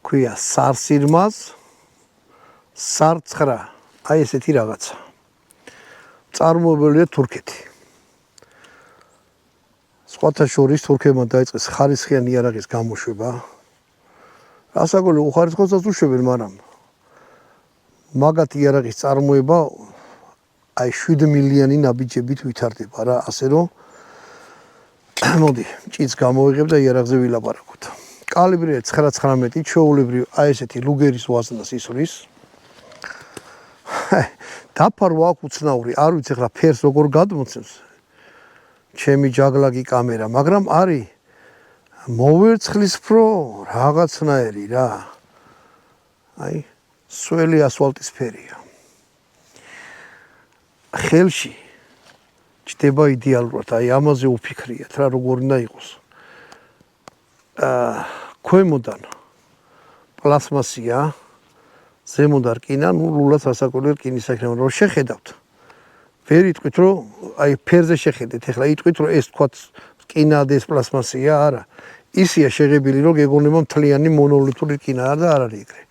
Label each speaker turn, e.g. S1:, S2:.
S1: ქვია სარსირმაზ, სარცხრა, აი ესეთი რაღაცა. წარმოებულია თურქეთი. სხვათა შორის თურქებმა დაიწყეს ხარისხიანი იარაღის გამოშვება. ასაკოლე უხარისხოსაც უშვებენ, მაგრამ მაგათ იარაღის წარმოება აი 7 მილიონი ნაბიჯებით ვითარდება რა, ასე რომ მოდი, ჭიც გამოვიღებ და იარაღზე ვილაპარაკოთ. კალიბრია 9-19, ჩვეულებრივ აი ესეთი ლუგერის ვაზნას ისვრის. დაფარვა აქვს უცნაური, არ ვიცი ახლა ფერს როგორ გადმოცემს. ჩემი ჯაგლაგი კამერა, მაგრამ არის მოვერცხლისფრო რაღაცნაირი რა. აი, სველი ასფალტის ფერია. ხელში ჩდება იდეალურად, აი ამაზე უფიქრიათ რა, როგორ უნდა იყოს. ქვემოდან პლასმასია, ზემოდან რკინა, ნუ ლულად სასაკოლე რკინის აქნევან რომ შეხედავთ. ვერ იტყვით რომ აი ფერზე შეხედეთ, ეხლა იტყვით რომ ეს თქვა რკინა და ეს პლასმასია, არა. ისია შეღებილი რომ გეგონება მთლიანი მონოლითური რკინა და არ არის ეგრე.